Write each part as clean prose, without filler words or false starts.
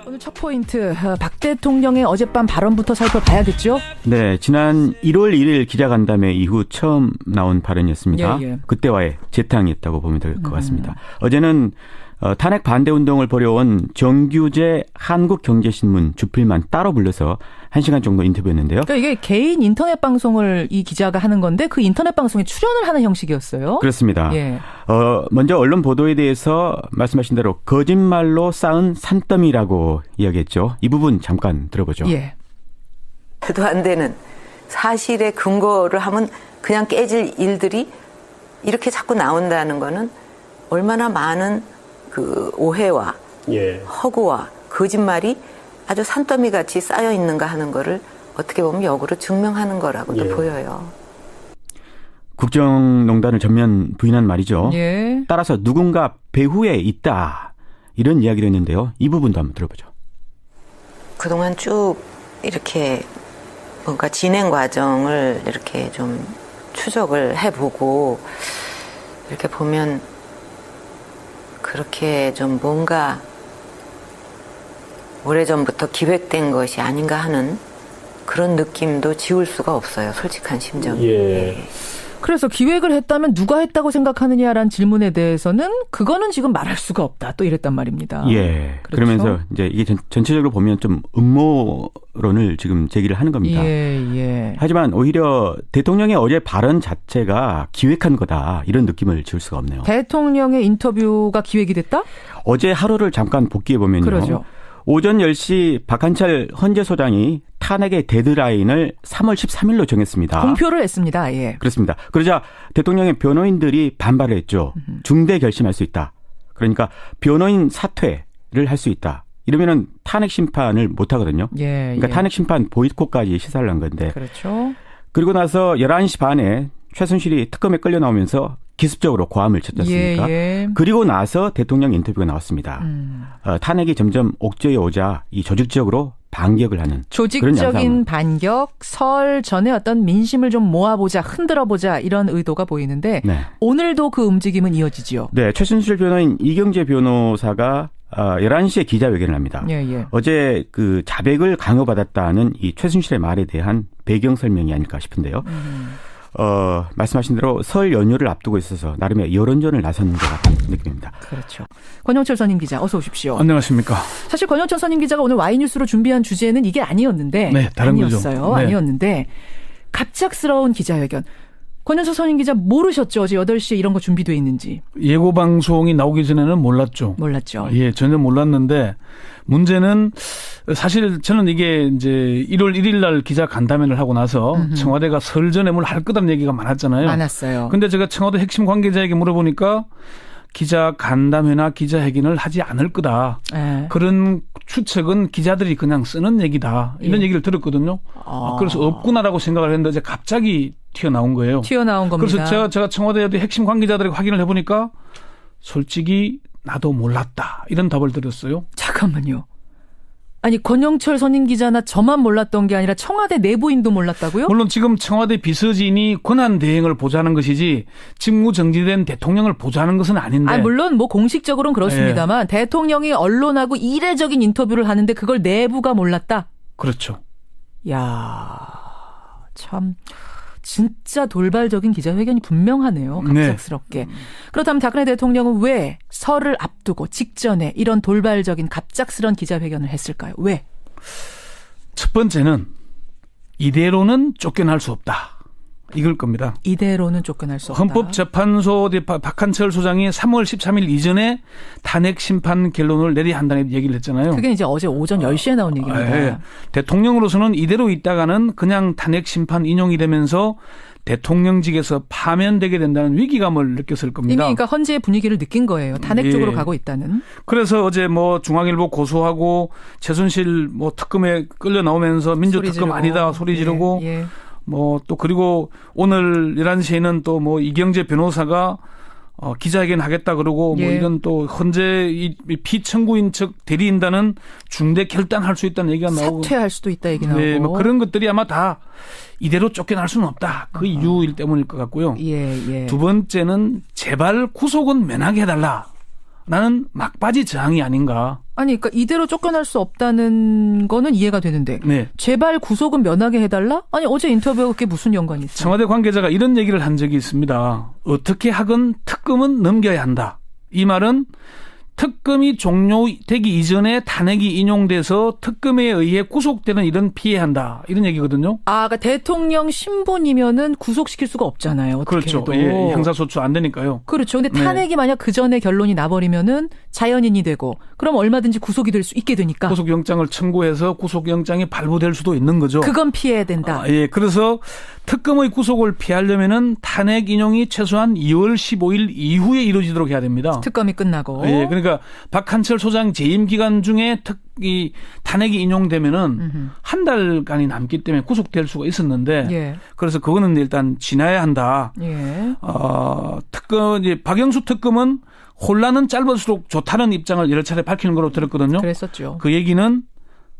오늘 첫 포인트, 박 대통령의 어젯밤 발언부터 살펴봐야겠죠? 네, 지난 1월 1일 기자간담회 이후 처음 나온 발언이었습니다. 예. 그때와의 재탕이었다고 보면 될 것 같습니다. 어제는 탄핵 반대 운동을 벌여온 정규재 한국경제신문 주필만 따로 불러서 1시간 정도 인터뷰했는데요. 그러니까 이게 개인 인터넷 방송을 이 기자가 하는 건데 그 인터넷 방송에 출연을 하는 형식이었어요. 그렇습니다. 예. 먼저 언론 보도에 대해서 말씀하신 대로 거짓말로 쌓은 산더미라고 이야기했죠. 이 부분 잠깐 들어보죠. 예. 말도 안 되는 사실의 근거를 하면 그냥 깨질 일들이 이렇게 자꾸 나온다는 거는 얼마나 많은 그 오해와 허구와 거짓말이 아주 산더미같이 쌓여 있는가 하는 거를 어떻게 보면 역으로 증명하는 거라고도 보여요. 국정농단을 전면 부인한 말이죠. 예. 따라서 누군가 배후에 있다 이런 이야기를 했는데요. 이 부분도 한번 들어보죠. 그동안 쭉 이렇게 뭔가 진행 과정을 이렇게 좀 추적을 해보고 이렇게 보면 그렇게 좀 뭔가 오래전부터 기획된 것이 아닌가 하는 그런 느낌도 지울 수가 없어요. 솔직한 심정이. 예. 그래서 기획을 했다면 누가 했다고 생각하느냐라는 질문에 대해서는 그거는 지금 말할 수가 없다. 또 이랬단 말입니다. 예. 그렇죠? 그러면서 이제 이게 전체적으로 보면 좀 음모론을 지금 제기를 하는 겁니다. 예. 하지만 오히려 대통령의 어제 발언 자체가 기획한 거다. 이런 느낌을 지울 수가 없네요. 대통령의 인터뷰가 기획이 됐다? 어제 하루를 잠깐 복귀해 보면요. 그러죠. 오전 10시 박한철 헌재소장이 탄핵의 데드라인을 3월 13일로 정했습니다. 공표를 했습니다. 예. 그렇습니다. 그러자 대통령의 변호인들이 반발을 했죠. 중대 결심할 수 있다. 그러니까 변호인 사퇴를 할 수 있다. 이러면은 탄핵 심판을 못 하거든요. 예. 그러니까 탄핵 심판 보이콧까지 시사를 한 건데. 그렇죠. 그리고 나서 11시 반에 최순실이 특검에 끌려 나오면서 기습적으로 고함을 쳤지 않습니까? 예. 그리고 나서 대통령 인터뷰가 나왔습니다. 탄핵이 점점 옥죄어 오자 이 조직적으로 반격을 하는 조직적인 반격, 설 전에 어떤 민심을 좀 모아보자, 흔들어보자 이런 의도가 보이는데 네. 오늘도 그 움직임은 이어지죠. 네, 최순실 변호인 이경재 변호사가 11시에 기자회견을 합니다. 예. 어제 그 자백을 강요받았다는 이 최순실의 말에 대한 배경 설명이 아닐까 싶은데요. 말씀하신 대로 설 연휴를 앞두고 있어서 나름의 여론전을 나서는 것 같은 느낌입니다. 그렇죠. 권영철 선임 기자 어서 오십시오. 안녕하십니까. 사실 권영철 선임 기자가 오늘 Y뉴스로 준비한 주제는 이게 아니었는데 네, 다른 아니었어요. 거죠. 네. 아니었는데 갑작스러운 기자회견. 권영철 선임 기자 모르셨죠? 어제 8시에 이런 거 준비되어 있는지. 예고 방송이 나오기 전에는 몰랐죠. 몰랐죠. 예, 전혀 몰랐는데 문제는 사실 저는 이게 이제 1월 1일 날 기자 간담회를 하고 나서 청와대가 설 전에 뭘 할 거다는 얘기가 많았잖아요. 많았어요. 근데 제가 청와대 핵심 관계자에게 물어보니까 기자 간담회나 기자회견을 하지 않을 거다. 그런 추측은 기자들이 그냥 쓰는 얘기다. 이런 얘기를 들었거든요. 그래서 없구나라고 생각을 했는데 이제 갑자기 튀어나온 거예요. 튀어나온 겁니다. 그래서 제가 청와대 핵심 관계자들에게 확인을 해보니까 솔직히 나도 몰랐다. 이런 답을 드렸어요. 잠깐만요. 아니 권영철 선임 기자나 저만 몰랐던 게 아니라 청와대 내부인도 몰랐다고요? 물론 지금 청와대 비서진이 권한 대행을 보좌하는 것이지 직무 정지된 대통령을 보좌하는 것은 아닌데. 물론 뭐 공식적으로는 그렇습니다만 대통령이 언론하고 이례적인 인터뷰를 하는데 그걸 내부가 몰랐다? 그렇죠. 야, 참 진짜 돌발적인 기자회견이 분명하네요. 갑작스럽게. 네. 그렇다면 박근혜 대통령은 왜 설을 앞두고 직전에 이런 돌발적인 갑작스런 기자회견을 했을까요? 왜? 첫 번째는 이대로는 쫓겨날 수 없다. 이걸 겁니다. 이대로는 쫓겨날 수 없다. 헌법재판소 박한철 소장이 3월 13일 이전에 탄핵 심판 결론을 내려야 한다는 얘기를 했잖아요. 그게 이제 어제 오전 10시에 나온 얘기입니다. 예. 대통령으로서는 이대로 있다가는 그냥 탄핵 심판 인용이 되면서 대통령직에서 파면되게 된다는 위기감을 느꼈을 겁니다. 이미 그러니까 헌재의 분위기를 느낀 거예요. 탄핵 쪽으로 가고 있다는. 그래서 어제 뭐 중앙일보 고소하고 최순실 뭐 특검에 끌려 나오면서 민주특검 아니다 소리 지르고 뭐 또 그리고 오늘 11시에는 또 뭐 이경재 변호사가 기자회견 하겠다 그러고 뭐 이런 또 헌재 이 피청구인 측 대리인단은 중대 결단할 수 있다는 얘기가 나오고 사퇴할 수도 있다 얘기 나오고. 네, 뭐 그런 것들이 아마 다 이대로 쫓겨날 수는 없다. 그 이유일 때문일 것 같고요. 두 번째는 제발 구속은 면하게 해달라. 나는 막바지 저항이 아닌가. 아니, 그러니까 이대로 쫓겨날 수 없다는 거는 이해가 되는데 네. 제발 구속은 면하게 해달라? 아니 어제 인터뷰가 그게 무슨 연관이 있어요? 청와대 관계자가 이런 얘기를 한 적이 있습니다. 어떻게 하건 특검은 넘겨야 한다. 이 말은 특검이 종료되기 이전에 탄핵이 인용돼서 특검에 의해 구속되는 일은 피해야 한다. 이런 얘기거든요. 아, 그러니까 대통령 신분이면은 구속시킬 수가 없잖아요. 어떻게 그렇죠. 해도. 예, 형사소추 안 되니까요. 그렇죠. 근데 탄핵이 네. 만약 그 전에 결론이 나버리면은 자연인이 되고 그럼 얼마든지 구속이 될 수 있게 되니까. 구속영장을 청구해서 구속영장이 발부될 수도 있는 거죠. 그건 피해야 된다. 예, 그래서 특검의 구속을 피하려면은 탄핵 인용이 최소한 2월 15일 이후에 이루어지도록 해야 됩니다. 특검이 끝나고. 예, 그러니까 박한철 소장 재임 기간 중에 이 탄핵이 인용되면은 한 달간이 남기 때문에 구속될 수가 있었는데, 예. 그래서 그거는 일단 지나야 한다. 예. 특검 이제 박영수 특검은 혼란은 짧을수록 좋다는 입장을 여러 차례 밝히는 걸로 들었거든요. 그랬었죠. 그 얘기는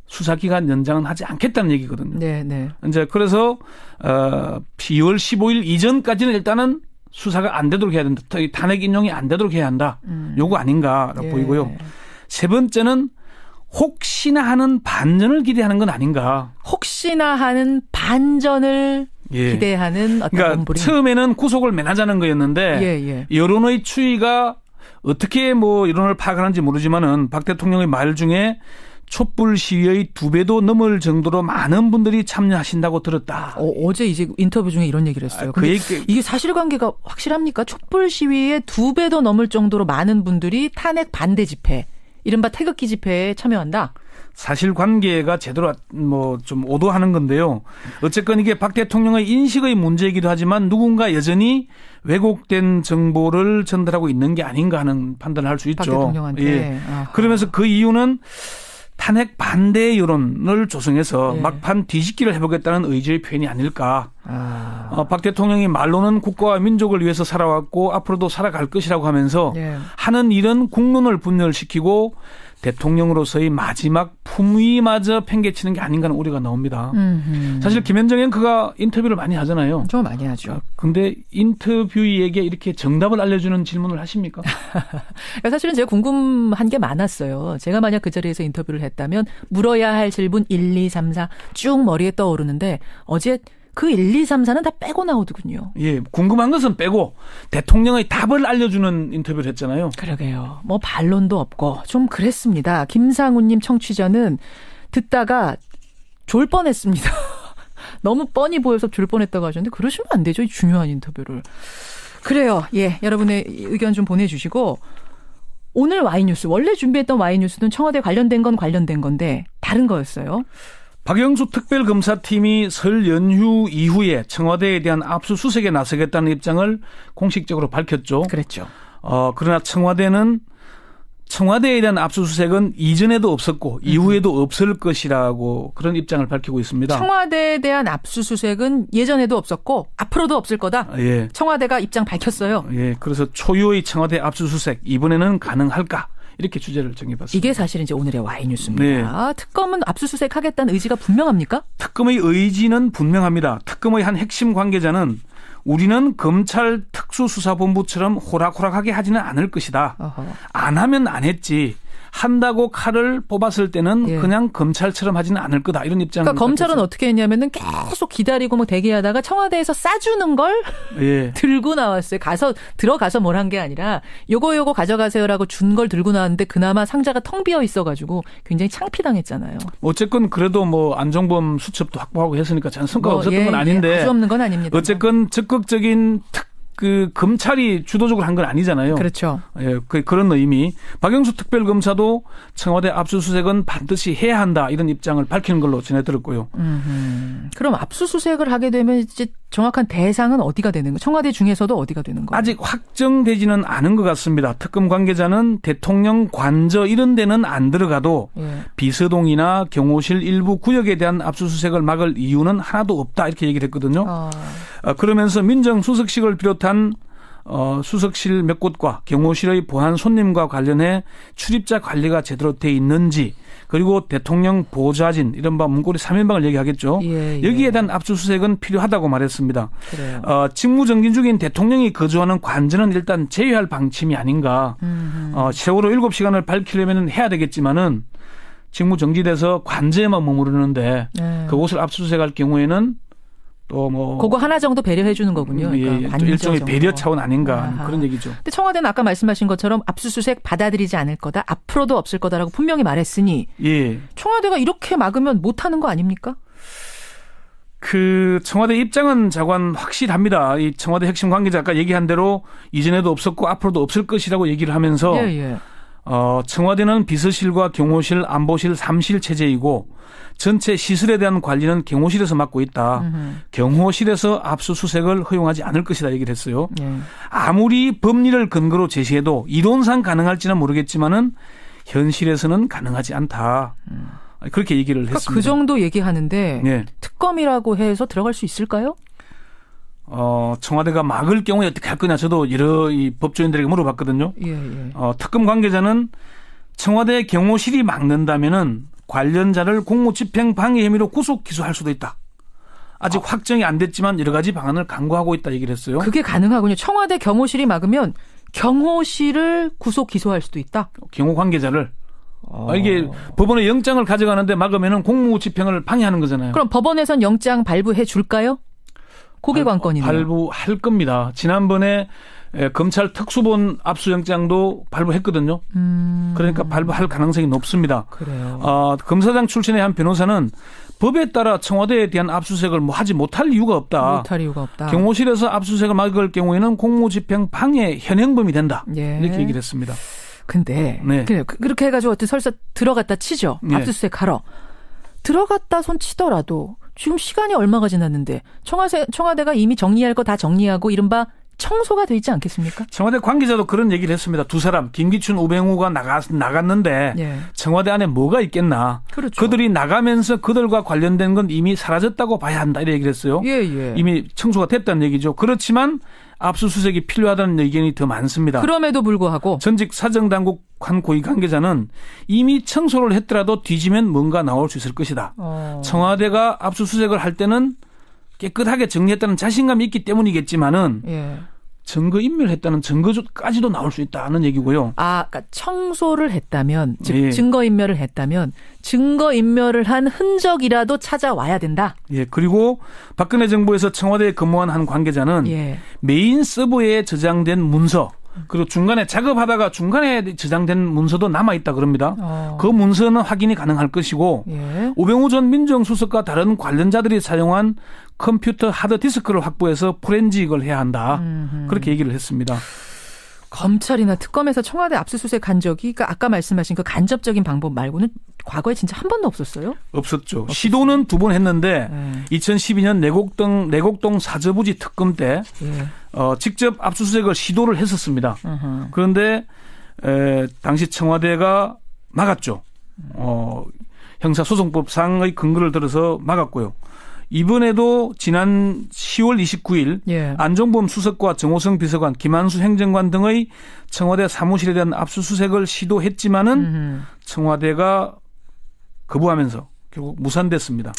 수사기간 연장은 하지 않겠다는 얘기거든요. 네, 네. 이제 그래서 2월 15일 이전까지는 일단은 수사가 안 되도록 해야 된다. 탄핵 인용이 안 되도록 해야 한다. 요거 아닌가라고 예. 보이고요. 세 번째는 혹시나 하는 반전을 기대하는 건 아닌가. 혹시나 하는 반전을 예. 기대하는 어떤 그러니까 몸부림. 처음에는 구속을 면하자는 거였는데 예, 예. 여론의 추이가 어떻게 뭐 여론을 파악하는지 모르지만은 박 대통령의 말 중에 촛불 시위의 2배도 넘을 정도로 많은 분들이 참여하신다고 들었다. 어제 이제 인터뷰 중에 이런 얘기를 했어요. 그 근데 얘기- 이게 사실관계가 확실합니까? 촛불 시위에 2배도 넘을 정도로 많은 분들이 탄핵 반대 집회, 이른바 태극기 집회에 참여한다. 사실관계가 제대로 뭐 좀 오도하는 건데요. 어쨌건 이게 박 대통령의 인식의 문제이기도 하지만 누군가 여전히 왜곡된 정보를 전달하고 있는 게 아닌가 하는 판단을 할 수 있죠. 박 대통령한테. 예. 아하. 그러면서 그 이유는 탄핵 반대 여론을 조성해서 예. 막판 뒤집기를 해보겠다는 의지의 표현이 아닐까. 아. 박 대통령이 말로는 국가와 민족을 위해서 살아왔고 앞으로도 살아갈 것이라고 하면서 예. 하는 일은 국론을 분열시키고 대통령으로서의 마지막 품위마저 팽개치는 게 아닌가 하는 우려가 나옵니다. 사실 김현정은 그가 인터뷰를 많이 하잖아요. 정말 많이 하죠. 근데 인터뷰이에게 이렇게 정답을 알려주는 질문을 하십니까? 사실은 제가 궁금한 게 많았어요. 제가 만약 그 자리에서 인터뷰를 했다면 물어야 할 질문 1, 2, 3, 4 쭉 머리에 떠오르는데 어제 그 1, 2, 3, 4는 다 빼고 나오더군요. 예, 궁금한 것은 빼고 대통령의 답을 알려주는 인터뷰를 했잖아요. 그러게요. 뭐 반론도 없고 좀 그랬습니다. 김상훈님 청취자는 듣다가 졸 뻔했습니다. 너무 뻔히 보여서 졸 뻔했다고 하셨는데 그러시면 안 되죠. 이 중요한 인터뷰를. 그래요. 예, 여러분의 의견 좀 보내주시고 오늘 Y뉴스 원래 준비했던 Y뉴스는 청와대 관련된 건 관련된 건데 다른 거였어요. 박영수 특별검사팀이 설 연휴 이후에 청와대에 대한 압수수색에 나서겠다는 입장을 공식적으로 밝혔죠. 그랬죠. 그러나 청와대에 대한 압수수색은 이전에도 없었고 이후에도 없을 것이라고 그런 입장을 밝히고 있습니다. 청와대에 대한 압수수색은 예전에도 없었고 앞으로도 없을 거다. 예. 청와대가 입장 밝혔어요. 예. 그래서 초유의 청와대 압수수색 이번에는 가능할까? 이렇게 주제를 정해봤습니다. 이게 사실 이제 오늘의 Y뉴스입니다. 특검은 압수수색 하겠다는 의지가 분명합니까? 특검의 의지는 분명합니다. 특검의 한 핵심 관계자는 우리는 검찰 특수수사본부처럼 호락호락하게 하지는 않을 것이다. 어허. 안 하면 안 했지. 한다고 칼을 뽑았을 때는 예. 그냥 검찰처럼 하지는 않을 거다. 이런 입장을. 그러니까 검찰은 밝혔어요. 어떻게 했냐면은 계속 기다리고 뭐 대기하다가 청와대에서 싸주는 걸 예. 들고 나왔어요. 들어가서 뭘 한 게 아니라 요거 가져가세요라고 준 걸 들고 나왔는데 그나마 상자가 텅 비어 있어가지고 굉장히 창피당했잖아요. 어쨌건 그래도 뭐 안종범 수첩도 확보하고 했으니까 전 성과가 없었던 건 아닌데. 아주 없는 건 아닙니다. 어쨌건 적극적인 검찰이 주도적으로 한 건 아니잖아요. 그렇죠. 예, 그런 의미. 박영수 특별검사도 청와대 압수수색은 반드시 해야 한다 이런 입장을 밝히는 걸로 전해 들었고요. 그럼 압수수색을 하게 되면 이제 정확한 대상은 어디가 되는 거예요? 청와대 중에서도 어디가 되는 거예요? 아직 확정되지는 않은 것 같습니다. 특검 관계자는 대통령 관저 이런 데는 안 들어가도 예. 비서동이나 경호실 일부 구역에 대한 압수수색을 막을 이유는 하나도 없다 이렇게 얘기를 했거든요. 그러면서 민정수석실을 비롯한 수석실 몇 곳과 경호실의 보안 손님과 관련해 출입자 관리가 제대로 돼 있는지 그리고 대통령 보좌진 이른바 문고리 3인방을 얘기하겠죠. 예, 예. 여기에 대한 압수수색은 필요하다고 말했습니다. 그래요. 직무정지 중인 대통령이 거주하는 관저는 일단 제외할 방침이 아닌가. 세월호 7시간을 밝히려면 해야 되겠지만은 직무정지돼서 관저에만 머무르는데 네. 그곳을 압수수색할 경우에는 또 뭐 그거 하나 정도 배려해 주는 거군요. 그러니까 또 일종의 정도. 배려 차원 아닌가 아하. 그런 얘기죠. 근데 청와대는 아까 말씀하신 것처럼 압수수색 받아들이지 않을 거다. 앞으로도 없을 거다라고 분명히 말했으니 예. 청와대가 이렇게 막으면 못하는 거 아닙니까? 그 청와대 입장은 자관 확실합니다. 이 청와대 핵심 관계자 아까 얘기한 대로 이전에도 없었고 앞으로도 없을 것이라고 얘기를 하면서 예. 청와대는 비서실과 경호실, 안보실 3실 체제이고 전체 시설에 대한 관리는 경호실에서 맡고 있다. 경호실에서 압수수색을 허용하지 않을 것이다 얘기를 했어요. 예. 아무리 법리를 근거로 제시해도 이론상 가능할지는 모르겠지만은 현실에서는 가능하지 않다. 그렇게 얘기를 그러니까 했습니다. 그 정도 얘기하는데 네. 특검이라고 해서 들어갈 수 있을까요? 청와대가 막을 경우에 어떻게 할 거냐 저도 여러 이 법조인들에게 물어봤거든요. 예. 특검 관계자는 청와대 경호실이 막는다면은 관련자를 공무집행 방해 혐의로 구속 기소할 수도 있다. 아직 확정이 안 됐지만 여러 가지 방안을 강구하고 있다 얘기를 했어요. 그게 가능하군요. 청와대 경호실이 막으면 경호실을 구속 기소할 수도 있다. 경호 관계자를 이게 법원에 영장을 가져가는데 막으면은 공무집행을 방해하는 거잖아요. 그럼 법원에선 영장 발부해 줄까요? 그게 관건이네요. 발부할 겁니다. 지난번에 검찰 특수본 압수영장도 발부했거든요. 그러니까 발부할 가능성이 높습니다. 그래요. 검사장 출신의 한 변호사는 법에 따라 청와대에 대한 압수수색을 하지 못할 이유가 없다. 못할 이유가 없다. 경호실에서 압수수색을 막을 경우에는 공무집행 방해 현행범이 된다. 예. 이렇게 얘기를 했습니다. 근데 네. 그렇게 해가지고 어떤 설사 들어갔다 치죠. 네. 압수수색 하러. 들어갔다 손 치더라도 지금 시간이 얼마가 지났는데 청와대가 이미 정리할 거 다 정리하고 이른바 청소가 돼 있지 않겠습니까? 청와대 관계자도 그런 얘기를 했습니다. 두 사람 김기춘, 우병우가 나갔는데 예. 청와대 안에 뭐가 있겠나. 그렇죠. 그들이 나가면서 그들과 관련된 건 이미 사라졌다고 봐야 한다. 이렇게 얘기를 했어요. 예. 이미 청소가 됐다는 얘기죠. 그렇지만 압수수색이 필요하다는 의견이 더 많습니다. 그럼에도 불구하고 전직 사정당국 한 고위 관계자는 이미 청소를 했더라도 뒤지면 뭔가 나올 수 있을 것이다. 청와대가 압수수색을 할 때는 깨끗하게 정리했다는 자신감이 있기 때문이겠지만은 예. 증거인멸했다는 증거까지도 나올 수 있다는 얘기고요. 그러니까 청소를 했다면 즉 예. 증거인멸을 했다면 증거인멸을 한 흔적이라도 찾아와야 된다. 예, 그리고 박근혜 정부에서 청와대에 근무한 한 관계자는 예. 메인 서버에 저장된 문서 그리고 중간에 작업하다가 중간에 저장된 문서도 남아있다 그럽니다. 그 문서는 확인이 가능할 것이고 예. 우병우 전 민정수석과 다른 관련자들이 사용한 컴퓨터 하드디스크를 확보해서 포렌직을 해야 한다. 그렇게 얘기를 했습니다. 검찰이나 특검에서 청와대 압수수색 한 적이 그러니까 아까 말씀하신 그 간접적인 방법 말고는 과거에 진짜 한 번도 없었어요? 없었죠. 시도는 두 번 했는데 예. 2012년 내곡동 사저부지 특검 때 예. 직접 압수수색을 시도를 했었습니다. 그런데 당시 청와대가 막았죠. 형사소송법상의 근거를 들어서 막았고요. 이번에도 지난 10월 29일 예. 안종범 수석과 정호성 비서관, 김한수 행정관 등의 청와대 사무실에 대한 압수수색을 시도했지만은 청와대가 거부하면서 결국 무산됐습니다.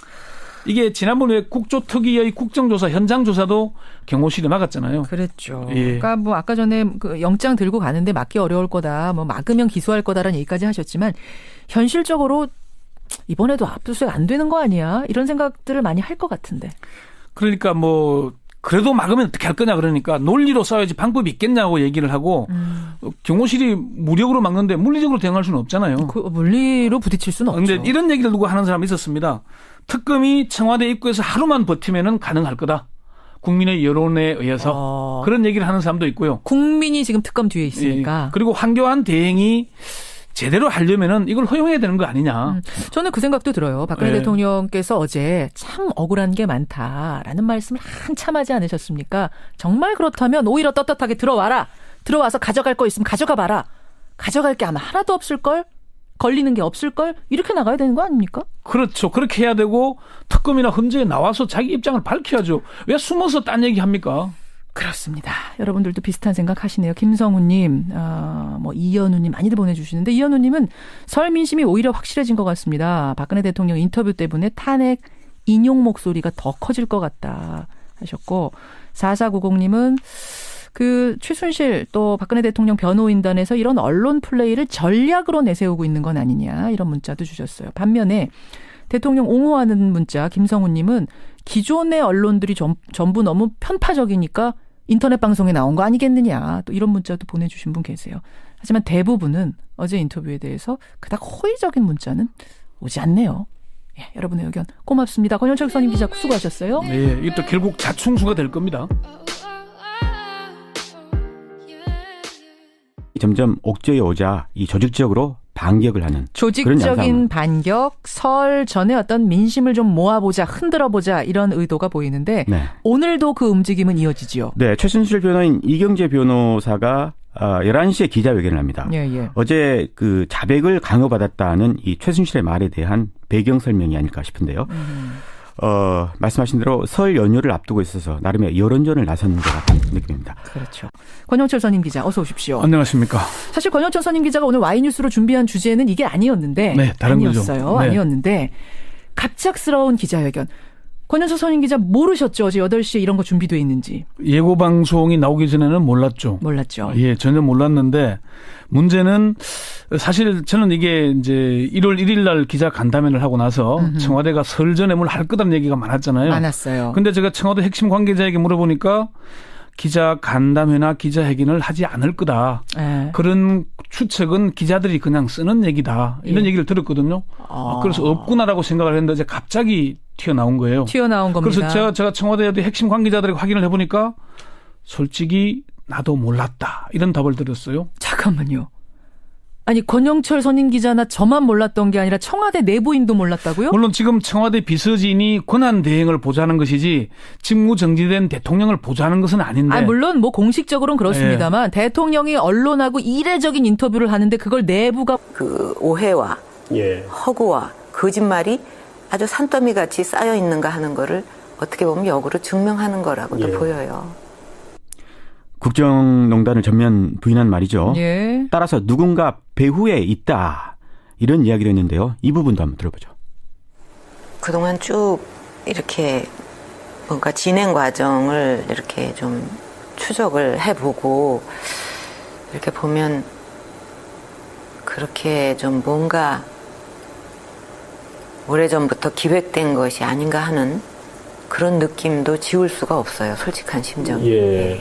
이게 지난번에 국조특위의 국정조사 현장조사도 경호실이 막았잖아요. 그랬죠. 예. 그러니까 뭐 아까 전에 그 영장 들고 가는데 막기 어려울 거다. 뭐 막으면 기소할 거다라는 얘기까지 하셨지만 현실적으로 이번에도 압수수색 안 되는 거 아니야? 이런 생각들을 많이 할 것 같은데. 그러니까 뭐 그래도 막으면 어떻게 할 거냐 그러니까 논리로 싸워야지 방법이 있겠냐고 얘기를 하고 경호실이 무력으로 막는데 물리적으로 대응할 수는 없잖아요. 그 물리로 부딪힐 수는 없죠. 그런데 이런 얘기를 누구 하는 사람이 있었습니다. 특검이 청와대 입구에서 하루만 버티면은 가능할 거다. 국민의 여론에 의해서 그런 얘기를 하는 사람도 있고요. 국민이 지금 특검 뒤에 있으니까. 예. 그리고 황교안 대행이 제대로 하려면은 이걸 허용해야 되는 거 아니냐. 저는 그 생각도 들어요. 박근혜 네. 대통령께서 어제 참 억울한 게 많다라는 말씀을 한참 하지 않으셨습니까? 정말 그렇다면 오히려 떳떳하게 들어와라. 들어와서 가져갈 거 있으면 가져가 봐라. 가져갈 게 아마 하나도 없을걸? 걸리는 게 없을걸? 이렇게 나가야 되는 거 아닙니까? 그렇죠. 그렇게 해야 되고 특검이나 헌재에 나와서 자기 입장을 밝혀야죠. 왜 숨어서 딴 얘기 합니까? 그렇습니다. 여러분들도 비슷한 생각 하시네요. 김성우님, 이현우님 많이들 보내주시는데 이현우님은 설 민심이 오히려 확실해진 것 같습니다. 박근혜 대통령 인터뷰 때문에 탄핵 인용 목소리가 더 커질 것 같다 하셨고 4490님은 최순실 또 박근혜 대통령 변호인단에서 이런 언론 플레이를 전략으로 내세우고 있는 건 아니냐 이런 문자도 주셨어요. 반면에 대통령 옹호하는 문자 김성우님은 기존의 언론들이 전부 너무 편파적이니까 인터넷 방송에 나온 거 아니겠느냐 또 이런 문자도 보내주신 분 계세요. 하지만 대부분은 어제 인터뷰에 대해서 그닥 호의적인 문자는 오지 않네요. 예, 여러분의 의견 고맙습니다. 권영철 선임 기자 수고하셨어요. 네, 이게 또 결국 자충수가 될 겁니다. 점점 옥죄어 오자 이 조직적으로 반격을 하는 조직적인 반격, 설 전에 어떤 민심을 좀 모아보자, 흔들어보자 이런 의도가 보이는데 네. 오늘도 그 움직임은 이어지죠. 네, 최순실 변호인 이경재 변호사가 11시에 기자회견을 합니다. 예. 어제 자백을 강요받았다는 이 최순실의 말에 대한 배경 설명이 아닐까 싶은데요. 말씀하신 대로 설 연휴를 앞두고 있어서 나름의 여론전을 나서는 것 같은 느낌입니다. 그렇죠. 권영철 선임 기자 어서 오십시오. 안녕하십니까. 사실 권영철 선임 기자가 오늘 Y뉴스로 준비한 주제는 이게 아니었는데 네, 다른 아니었어요. 거죠. 네. 아니었는데 갑작스러운 기자회견. 권영철 선임 기자 모르셨죠? 어제 8시에 이런 거 준비돼 있는지. 예고 방송이 나오기 전에는 몰랐죠. 몰랐죠. 예, 전혀 몰랐는데 문제는 사실 저는 이게 이제 1월 1일 날 기자 간담회를 하고 나서 청와대가 설 전에 뭘 할 거다는 얘기가 많았잖아요. 많았어요. 근데 제가 청와대 핵심 관계자에게 물어보니까 기자 간담회나 기자회견을 하지 않을 거다. 예. 그런 추측은 기자들이 그냥 쓰는 얘기다. 이런 얘기를 들었거든요. 그래서 없구나라고 생각을 했는데 이제 갑자기 튀어나온 거예요. 튀어나온 겁니다. 그래서 제가 청와대 핵심 관계자들에게 확인을 해보니까 솔직히 나도 몰랐다. 이런 답을 드렸어요. 잠깐만요. 아니 권영철 선임 기자나 저만 몰랐던 게 아니라 청와대 내부인도 몰랐다고요? 물론 지금 청와대 비서진이 권한 대행을 보좌하는 것이지 직무 정지된 대통령을 보좌하는 것은 아닌데. 물론 공식적으로는 그렇습니다만 대통령이 언론하고 이례적인 인터뷰를 하는데 그걸 내부가 오해와 허구와 거짓말이 아주 산더미 같이 쌓여 있는가 하는 거를 어떻게 보면 역으로 증명하는 거라고도 보여요. 국정농단을 전면 부인한 말이죠. 예. 따라서 누군가 배후에 있다. 이런 이야기를 했는데요. 이 부분도 한번 들어보죠. 그동안 쭉 이렇게 뭔가 진행 과정을 이렇게 좀 추적을 해보고 이렇게 보면 그렇게 좀 뭔가 오래전부터 기획된 것이 아닌가 하는 그런 느낌도 지울 수가 없어요. 솔직한 심정이. 예.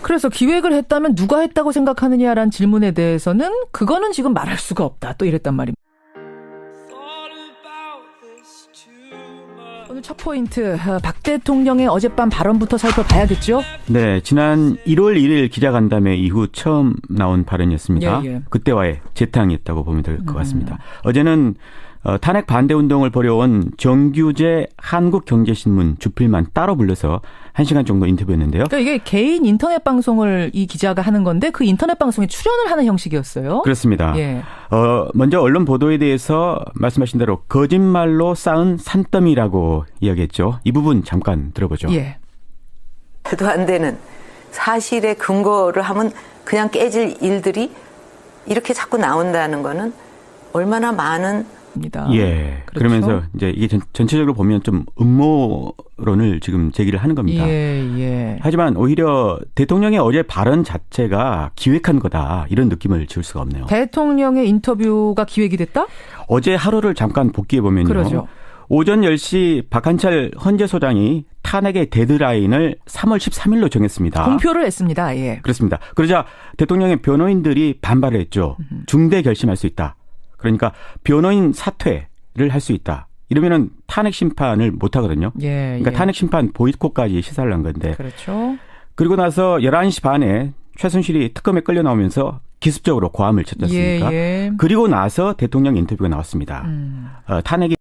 그래서 기획을 했다면 누가 했다고 생각하느냐라는 질문에 대해서는 그거는 지금 말할 수가 없다. 또 이랬단 말입니다. 오늘 첫 포인트 박 대통령의 어젯밤 발언부터 살펴봐야겠죠? 네, 지난 1월 1일 기자간담회 이후 처음 나온 발언이었습니다. 예. 그때와의 재탕이었다고 보면 될 것 같습니다. 어제는 탄핵 반대 운동을 벌여온 정규재 한국경제신문 주필만 따로 불러서 1시간 정도 인터뷰했는데요. 그러니까 이게 개인 인터넷 방송을 이 기자가 하는 건데 그 인터넷 방송에 출연을 하는 형식이었어요. 그렇습니다. 예. 먼저 언론 보도에 대해서 말씀하신 대로 거짓말로 쌓은 산더미라고 이야기했죠. 이 부분 잠깐 들어보죠. 예. 말도 안 되는 사실에 근거를 하면 그냥 깨질 일들이 이렇게 자꾸 나온다는 거는 얼마나 많은 예. 그렇죠? 그러면서 이제 이게 전체적으로 보면 좀 음모론을 지금 제기를 하는 겁니다. 예. 하지만 오히려 대통령의 어제 발언 자체가 기획한 거다. 이런 느낌을 지울 수가 없네요. 대통령의 인터뷰가 기획이 됐다? 어제 하루를 잠깐 복귀해 보면요. 그러죠. 오전 10시 박한철 헌재소장이 탄핵의 데드라인을 3월 13일로 정했습니다. 공표를 했습니다. 예. 그렇습니다. 그러자 대통령의 변호인들이 반발을 했죠. 중대 결심할 수 있다. 그러니까 변호인 사퇴를 할 수 있다. 이러면은 탄핵 심판을 못 하거든요. 그러니까 탄핵 심판 보이콧까지 시사를 한 건데. 그렇죠. 그리고 나서 11시 반에 최순실이 특검에 끌려 나오면서 기습적으로 고함을 쳤지 않습니까? 그리고 나서 대통령 인터뷰가 나왔습니다. 탄핵이